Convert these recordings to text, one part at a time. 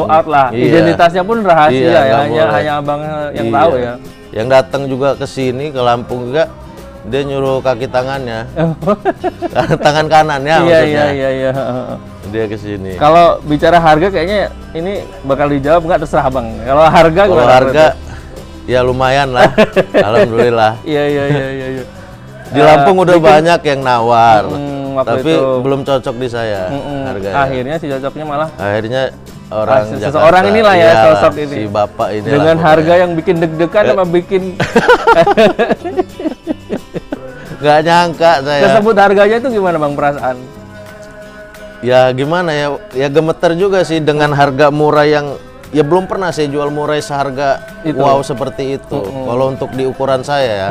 show out lah. Identitasnya pun rahasia ya, hanya abang yang tahu ya. Yang datang juga ke sini ke Lampung juga, dia nyuruh kaki tangannya, tangan kanannya maksudnya. Iya. Dia ke sini. Kalau bicara harga kayaknya ini bakal dijawab nggak, terserah bang. Kalau harga ya lumayan lah. Alhamdulillah. Iya. Di Lampung udah banyak yang nawar, tapi belum cocok di saya harganya. Akhirnya si cocoknya malah. Akhirnya orang Jakarta. Seseorang inilah ya sosok ini. Si bapak ini. Dengan harga yang bikin deg-degan apa bikin. Nggak nyangka saya. Kesebut harganya itu gimana bang perasaan? Ya gimana ya, ya gemeter juga sih dengan harga murah yang ya belum pernah saya jual murah seharga wow seperti itu. Kalau untuk di ukuran saya ya.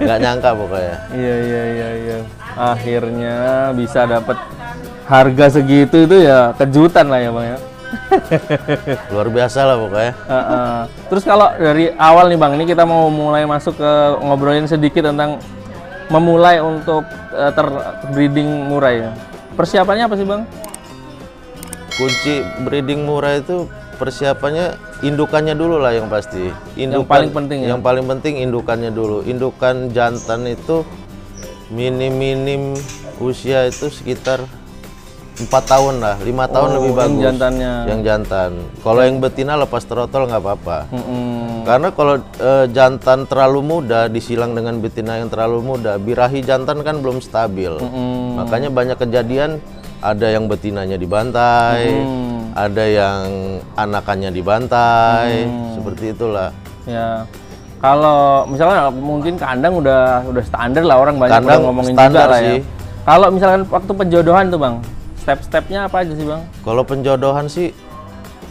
Nggak nyangka pokoknya. Iya. Akhirnya bisa dapat harga segitu itu ya kejutan lah ya bang ya. Luar biasa lah pokoknya. Terus kalau dari awal nih bang, ini kita mau mulai masuk ke ngobrolin sedikit tentang memulai untuk breeding murai ya. Persiapannya apa sih bang? Kunci breeding murai itu persiapannya indukannya dulu lah yang pasti. Yang paling penting ya? Yang paling penting indukannya dulu. Indukan jantan itu minim usia itu sekitar 4 tahun lah, 5 tahun lebih bagus. Yang jantan. Kalau yang betina lepas trotol nggak apa-apa. Karena kalau jantan terlalu muda disilang dengan betina yang terlalu muda, birahi jantan kan belum stabil. Makanya banyak kejadian, ada yang betinanya dibantai, ada yang anakannya dibantai, seperti itulah. Ya. Kalau misalnya mungkin kandang udah standar lah, orang banyak kandang udah ngomongin standar juga lah sih. ya. Kalau misalkan waktu penjodohan tuh bang, step-stepnya apa aja sih bang? Kalau penjodohan sih,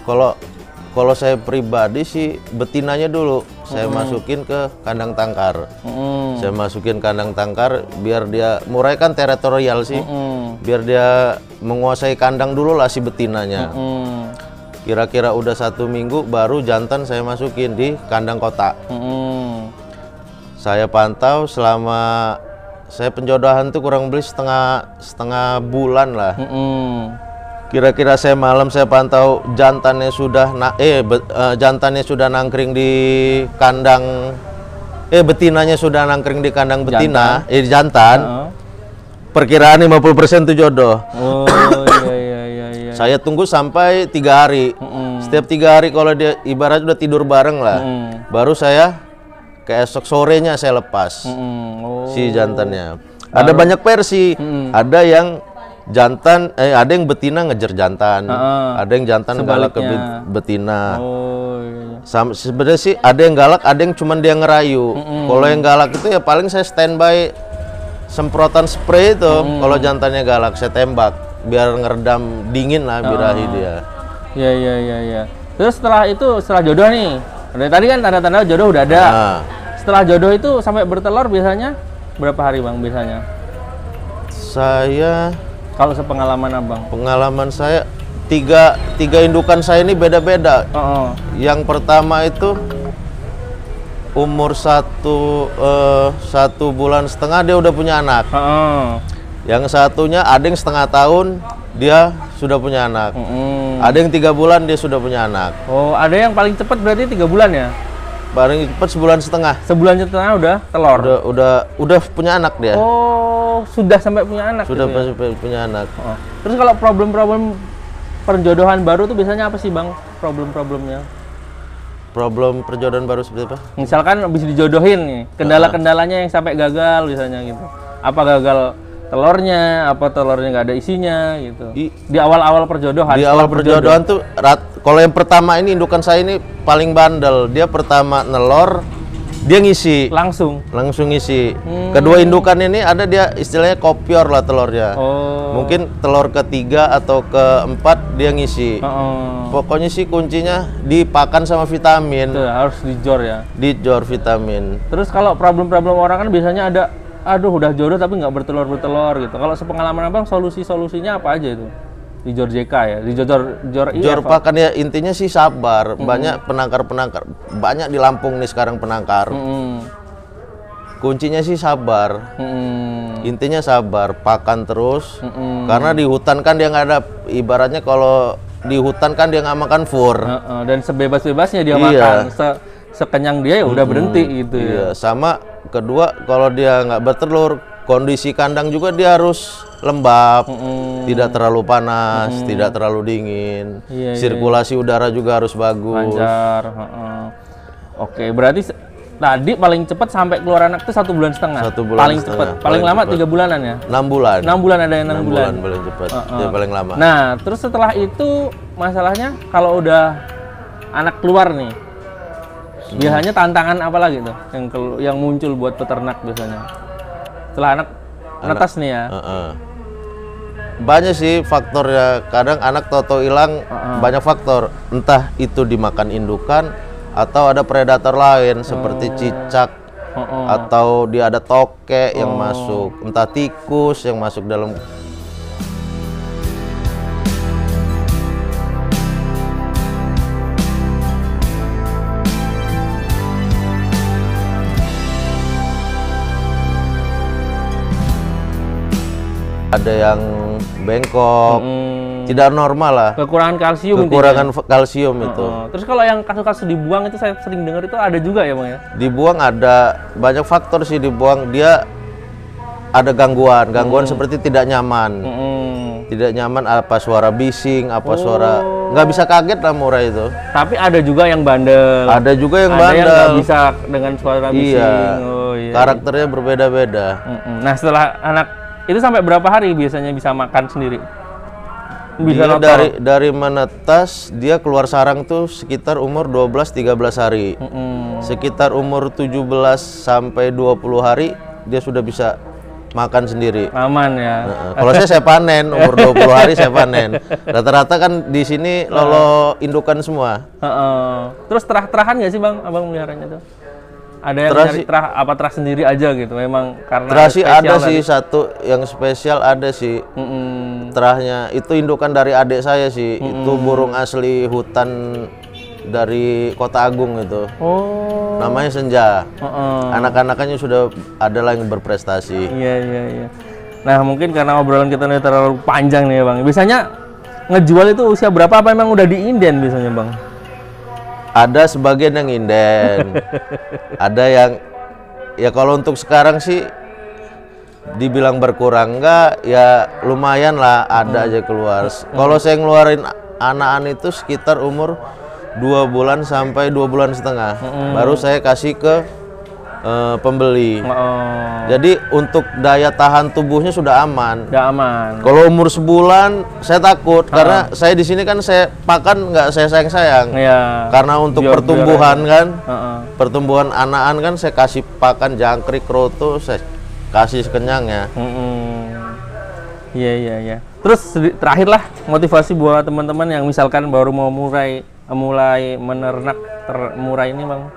kalau saya pribadi sih betinanya dulu saya masukin ke kandang tangkar. Saya masukin kandang tangkar biar dia murai kan teritorial sih, biar dia menguasai kandang dulu lah si betinanya. Kira-kira udah 1 minggu baru jantan saya masukin di kandang kotak. Saya pantau selama saya penjodohan tuh kurang lebih setengah bulan lah. Kira-kira saya malam saya pantau jantannya sudah jantannya sudah nangkring di kandang betinanya sudah nangkring di kandang betina jantan. Perkiraan 50% tuh jodoh. Oh iya. Saya tunggu sampai 3 hari. Setiap 3 hari kalau dia ibarat udah tidur bareng lah, baru saya keesok sorenya saya lepas si jantannya. Ada banyak versi. Ada yang jantan, ada yang betina ngejar jantan, ada yang jantan galak ke betina. Sebenarnya sih ada yang galak, ada yang cuman dia ngerayu. Kalau yang galak itu ya paling saya standby semprotan spray itu. Kalau jantannya galak saya tembak biar ngeredam dingin lah birahi dia. Iya. Terus setelah jodoh nih, dari tadi kan tanda-tanda jodoh udah ada. Setelah jodoh itu sampai bertelur biasanya berapa hari bang biasanya? Saya kalau sepengalaman abang? Pengalaman saya tiga indukan saya ini beda-beda. Yang pertama itu umur 1 bulan setengah dia udah punya anak. Yang satunya ada yang setengah tahun dia sudah punya anak. Ada yang 3 bulan dia sudah punya anak. Oh, ada yang paling cepat berarti 3 bulan ya? Paling cepat 1,5 bulan. 1,5 bulan udah telur. Udah punya anak dia. Oh, sudah sampai punya anak. Sudah gitu ya? Punya anak. Terus kalau problem-problem perjodohan baru tuh biasanya apa sih bang? Problem-problemnya? Problem perjodohan baru seperti apa? Misalkan habis dijodohin nih, kendala-kendalanya yang sampai gagal biasanya gitu. Apa gagal telurnya, apa telurnya nggak ada isinya gitu. Di awal-awal perjodohan. Di awal perjodohan tuh, kalau yang pertama ini indukan saya ini paling bandel. Dia pertama nelor, dia ngisi. Langsung ngisi. Kedua indukan ini ada dia istilahnya kopior lah telurnya. Mungkin telur ketiga atau keempat dia ngisi. Pokoknya sih kuncinya dipakan sama vitamin. Tuh, harus dijor ya. Dijor vitamin. Terus kalau problem-problem orang kan biasanya ada, aduh udah jodoh tapi nggak bertelur gitu. Kalau sepengalaman abang solusinya apa aja itu? Di jor JK ya, di jor pakan ya intinya sih sabar. Banyak penangkar banyak di Lampung nih sekarang penangkar. Kuncinya sih sabar. Intinya sabar, pakan terus. Karena di hutan kan dia nggak ada, ibaratnya kalau di hutan kan dia nggak makan fur. Dan sebebas-bebasnya dia Iya. makan, sekenyang dia ya udah berhenti gitu ya. Iya, sama kedua kalau dia nggak bertelur, kondisi kandang juga dia harus lembab, tidak terlalu panas, tidak terlalu dingin, Iya, sirkulasi udara juga harus bagus. Lancar. Oke, berarti tadi paling cepat sampai keluar anak itu 1,5 bulan. 1 bulan Paling setengah, cepat. Paling paling lama cepat. 3 bulanan ya. 6 bulan. 6 bulan ada yang 6 bulan. paling cepat. Dia paling lama. Nah, terus setelah itu masalahnya kalau udah anak keluar nih, biasanya tantangan apa lagi tuh yang muncul buat peternak biasanya? Setelah anak netas nih ya. Banyak sih faktornya. Kadang anak toto hilang, banyak faktor. Entah itu dimakan indukan atau ada predator lain seperti cicak atau dia ada tokek yang masuk, entah tikus yang masuk dalam. Ada yang bengkok, tidak normal lah. Kekurangan kalsium. Kekurangan kalsium itu. Terus kalau yang kasus-kasus dibuang itu saya sering dengar itu ada juga ya Bang ya? Dibuang ada banyak faktor sih dibuang. Dia ada gangguan seperti tidak nyaman. Tidak nyaman, apa suara bising, apa suara nggak bisa kaget lah murai itu. Tapi ada juga yang bandel. Ada juga yang Ada bandel. yang nggak bisa dengan suara bising. Iya. Iya. Karakternya berbeda-beda. Nah, setelah anak itu sampai berapa hari biasanya bisa makan sendiri? Bisa Dia nonton? dari menetas dia keluar sarang tuh sekitar umur 12-13 hari. Sekitar umur 17 sampai 20 hari dia sudah bisa makan sendiri. Aman ya. Kalau saya panen umur 20 hari saya panen. Rata-rata kan di sini lolo indukan semua. Terus terah-terahan nggak sih Bang, Abang meliharanya tuh? Ada yang Terah nyari terah apa terah sendiri aja gitu, memang karena Terasi ada spesial sih tadi. satu yang spesial ada sih. Terahnya itu indukan dari adik saya sih. Itu burung asli hutan dari Kota Agung itu. Oh. Namanya Senja. Anak-anakannya sudah ada lah yang berprestasi. Iya. Nah, mungkin karena obrolan kita ini terlalu panjang nih ya Bang. Biasanya ngejual itu usia berapa, apa emang udah diinden biasanya Bang? Ada sebagian yang inden. Ada yang ya kalau untuk sekarang sih dibilang berkurang enggak, ya lumayan lah ada aja keluar. Kalau saya ngeluarin anak-anak itu sekitar umur 2 bulan sampai 2 bulan setengah. Baru saya kasih ke pembeli. Jadi untuk daya tahan tubuhnya sudah aman. Udah aman. Kalau umur sebulan saya takut karena saya di sini kan saya pakan nggak saya sayang-sayang. Iya. Karena untuk Biar- pertumbuhan kan, Pertumbuhan pertumbuhan anakan kan saya kasih pakan jangkrik, kroto, saya kasih sekenyangnya. Iya. Terus terakhir lah motivasi buat teman-teman yang misalkan baru mau mulai menernak murai ini Bang.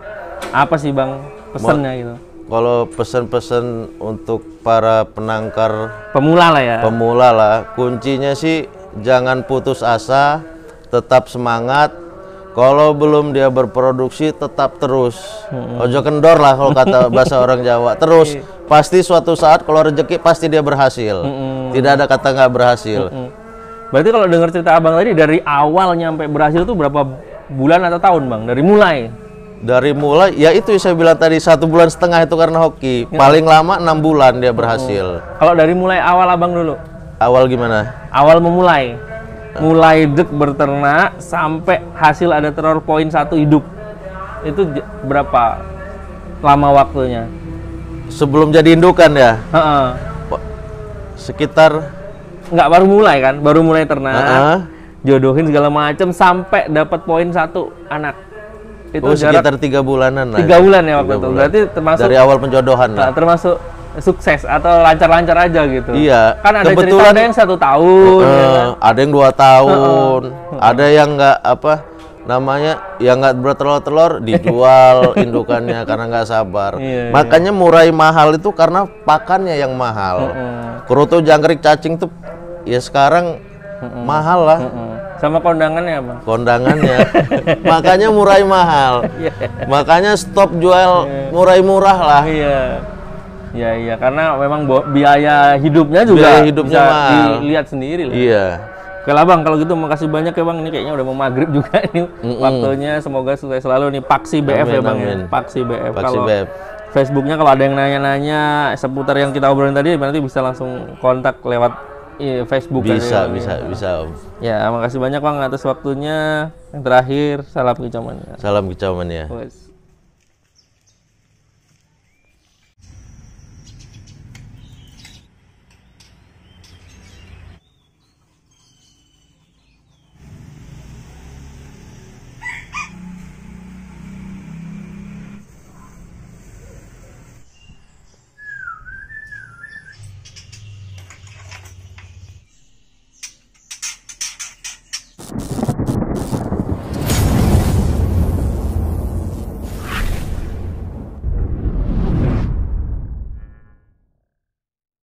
Apa sih Bang pesannya gitu? Kalau pesan-pesan untuk para penangkar Pemula lah ya. pemula lah, kuncinya sih jangan putus asa, tetap semangat. Kalau belum dia berproduksi tetap terus. Ojo kendor lah kalau kata bahasa orang Jawa. Terus pasti suatu saat kalau rezeki pasti dia berhasil. Tidak ada kata nggak berhasil. Berarti kalau dengar cerita Abang tadi dari awal nyampe berhasil tuh berapa bulan atau tahun Bang? Dari mulai? Dari mulai, ya itu yang saya bilang tadi 1,5 bulan itu karena hoki. Paling lama 6 bulan dia berhasil. Kalau dari mulai awal Abang dulu? Awal gimana? Awal memulai? Mulai berternak sampai hasil ada telur poin 1 hidup. Itu berapa lama waktunya? Sebelum jadi indukan ya? Heeh. Sekitar Nggak baru mulai kan? Baru mulai ternak, jodohin segala macam sampai dapat poin 1 anak. Itu sekitar 3 bulanan lah. 3 bulan ya waktu 3 itu. bulan. Berarti termasuk dari awal penjodohan lah. termasuk sukses atau lancar-lancar aja gitu. Iya. Kan ada cerita Kebetulan ada yang 1 tahun, ya kan? ada yang 2 tahun, ada yang nggak apa namanya, yang nggak bertelur-telur dijual indukannya karena nggak sabar. Iya, Makanya murai mahal itu karena pakannya yang mahal. Kroto, jangkrik, cacing tuh ya sekarang mahal lah. Sama kondangannya Bang. Kondangannya. Makanya murai mahal. Makanya stop jual murai murah lah. Iya, karena memang biaya hidupnya juga Biaya hidupnya bisa mahal. dilihat sendiri lah. Iya. Oke lah Bang, kalau gitu makasih banyak ya Bang. Ini kayaknya udah mau maghrib juga nih waktunya. Semoga sukses selalu nih Paksi BF ya Bang. Ya. Paksi BF. Kalau Facebooknya kalau ada yang nanya-nanya seputar yang kita obrolin tadi, nanti bisa langsung kontak lewat Facebook. Bisa Om. Ya, makasih banyak Bang atas waktunya. Yang terakhir, salam kicauan. Salam kicauan ya.